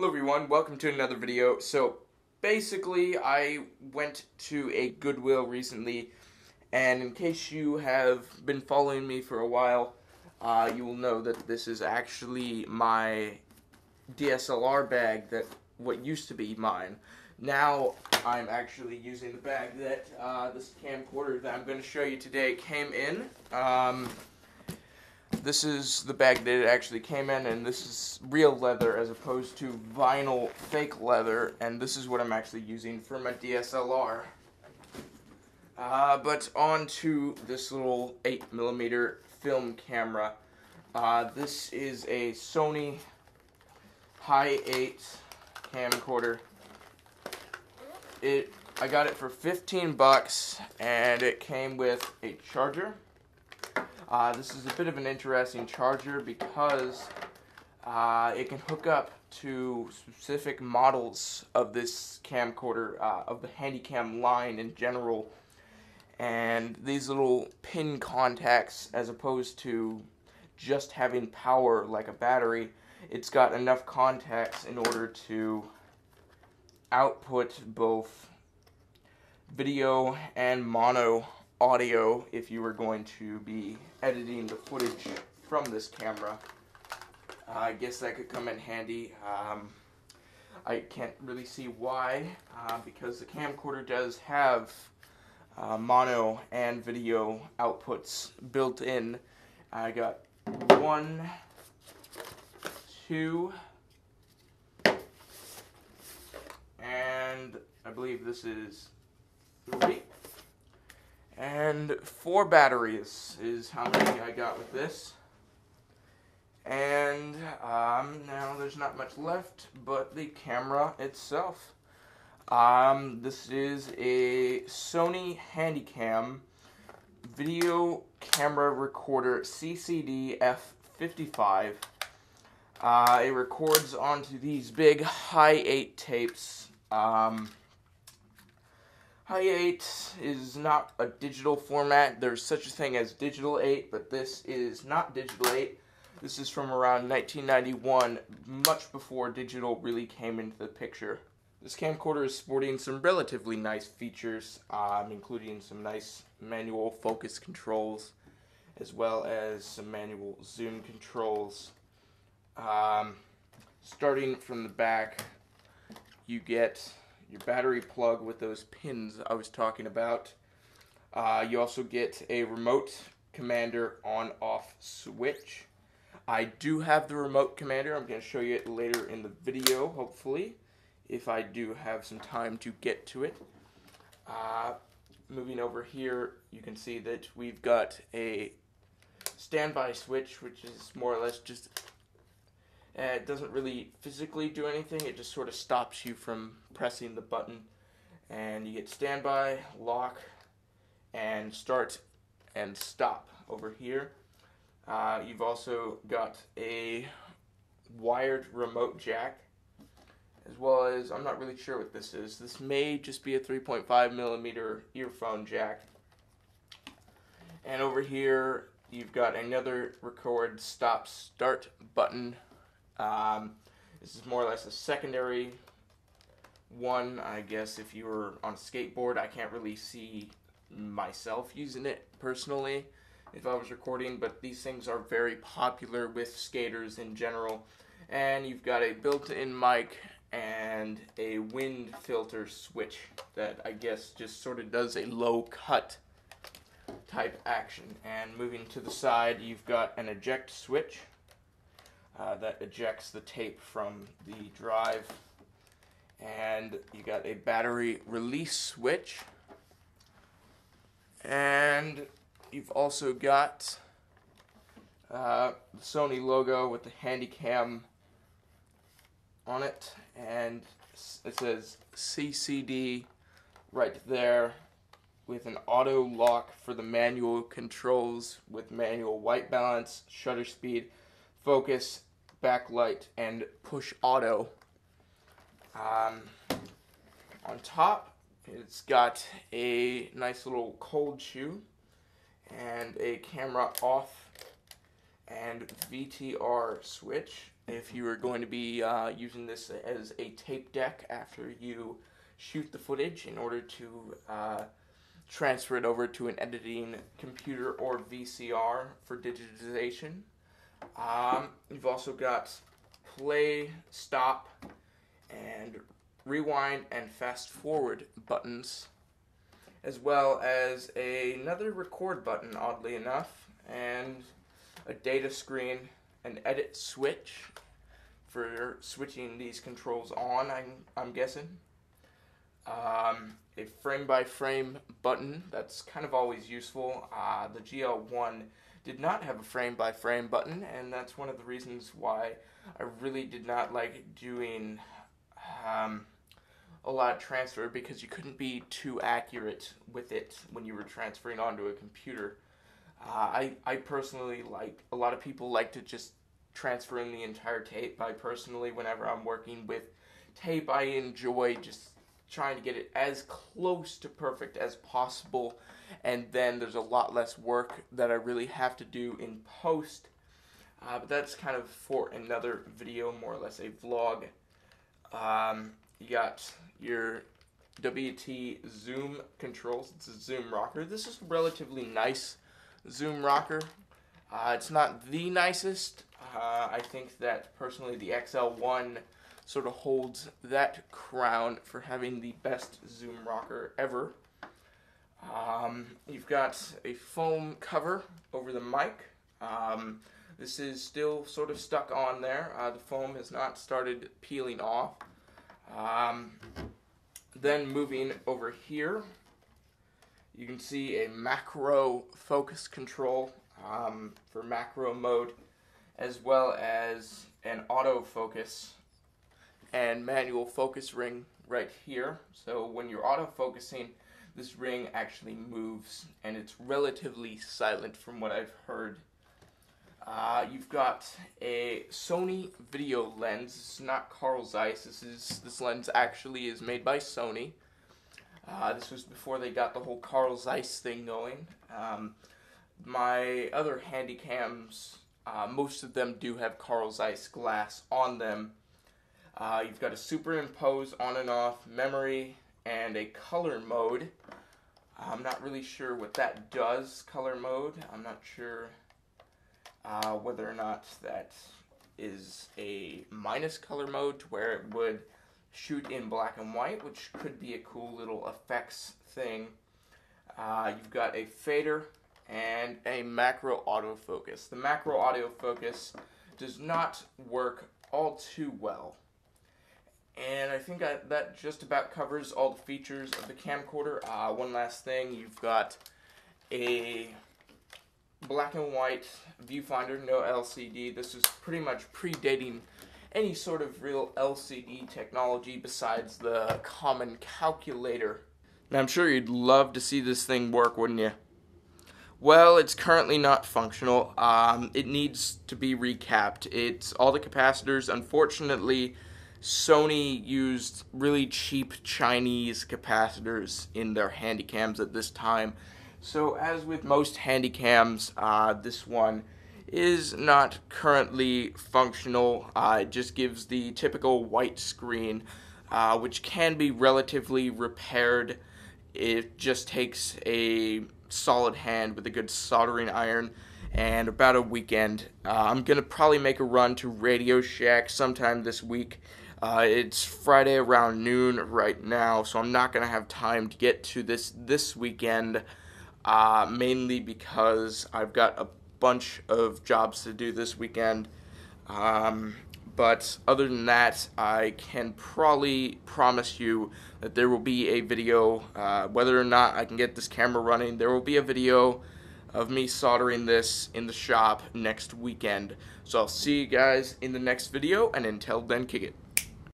Hello everyone, welcome to another video. So basically I went to a Goodwill recently, and in case you have been following me for a while, you will know that this is actually my DSLR bag that what used to be mine. Now I'm actually using the bag that this camcorder that I'm going to show you today came in. This is the bag that it actually came in, and this is real leather as opposed to vinyl fake leather, and this is what I'm actually using for my DSLR. But on to this little 8mm film camera. This is a Sony High 8 camcorder. I got it for 15 bucks, and it came with a charger. This is a bit of an interesting charger because it can hook up to specific models of this camcorder, of the HandyCam line in general. And these little pin contacts, as opposed to just having power like a battery, it's got enough contacts in order to output both video and mono audio if you were going to be editing the footage from this camera. I guess that could come in handy. I can't really see why, because the camcorder does have mono and video outputs built in. I got 1, 2, and I believe this is 3. And 4 batteries is how many I got with this. And now there's not much left but the camera itself. This is a Sony HandyCam video camera recorder CCD-F55. It records onto these big High 8 tapes. High 8 is not a digital format. There's such a thing as digital 8, but this is not digital 8. This is from around 1991, much before digital really came into the picture. This camcorder is sporting some relatively nice features, including some nice manual focus controls, as well as some manual zoom controls. Starting from the back, you get your battery plug with those pins I was talking about. You also get a remote commander on-off switch. I do have the remote commander. I'm going to show you it later in the video, hopefully, if I do have some time to get to it. Moving over here, you can see that we've got a standby switch, which is more or less just it doesn't really physically do anything, it just sort of stops you from pressing the button. And you get standby, lock, and start and stop over here. You've also got a wired remote jack, as well as, I'm not really sure what this is. This may just be a 3.5mm earphone jack. And over here, you've got another record, stop, start button. This is more or less a secondary one, I guess. If you were on a skateboard, I can't really see myself using it personally if I was recording, but these things are very popular with skaters in general. And you've got a built-in mic and a wind filter switch that I guess just sort of does a low cut type action. And moving to the side, you've got an eject switch that ejects the tape from the drive, and you got a battery release switch, and you've also got the Sony logo with the HandyCam on it, and it says CCD right there with an auto lock for the manual controls with manual white balance, shutter speed, focus, backlight, and push auto. On top, it's got a nice little cold shoe and a camera off and VTR switch, if you are going to be using this as a tape deck after you shoot the footage in order to transfer it over to an editing computer or VCR for digitization. You've also got play, stop, and rewind and fast forward buttons, as well as another record button, oddly enough, and a data screen, an edit switch for switching these controls on, I'm guessing. A frame-by-frame button, that's kind of always useful. The GL1 did not have a frame-by-frame button, and that's one of the reasons why I really did not like doing a lot of transfer, because you couldn't be too accurate with it when you were transferring onto a computer. I personally a lot of people like to just transfer in the entire tape. I personally, whenever I'm working with tape, I enjoy just trying to get it as close to perfect as possible, and then there's a lot less work that I really have to do in post. But that's kind of for another video, more or less a vlog. You got your WT zoom controls. It's a zoom rocker. This is a relatively nice zoom rocker. It's not the nicest. I think that personally the XL1 sort of holds that crown for having the best zoom rocker ever. You've got a foam cover over the mic. This is still sort of stuck on there. The foam has not started peeling off. Then moving over here, you can see a macro focus control for macro mode, as well as an autofocus and manual focus ring right here. So when you're autofocusing, this ring actually moves, and it's relatively silent from what I've heard. You've got a Sony video lens. This is not Carl Zeiss. This lens actually is made by Sony. This was before they got the whole Carl Zeiss thing going. My other HandyCams, most of them do have Carl Zeiss glass on them. You've got a superimpose on and off memory and a color mode. I'm not really sure what that does, color mode. I'm not sure whether or not that is a minus color mode to where it would shoot in black and white, which could be a cool little effects thing. You've got a fader and a macro autofocus. The macro autofocus does not work all too well. And I think that just about covers all the features of the camcorder. One last thing, you've got a black and white viewfinder, no LCD. This is pretty much predating any sort of real LCD technology besides the common calculator. Now, I'm sure you'd love to see this thing work, wouldn't you? Well, it's currently not functional. It needs to be recapped. It's all the capacitors. Unfortunately, Sony used really cheap Chinese capacitors in their HandyCams at this time. So as with most HandyCams, this one is not currently functional. It just gives the typical white screen, which can be relatively repaired. It just takes a solid hand with a good soldering iron and about a weekend. I'm going to probably make a run to Radio Shack sometime this week. It's Friday around noon right now, so I'm not going to have time to get to this weekend, mainly because I've got a bunch of jobs to do this weekend. But other than that, I can probably promise you that there will be a video, whether or not I can get this camera running, there will be a video of me soldering this in the shop next weekend. So I'll see you guys in the next video, and until then, kick it.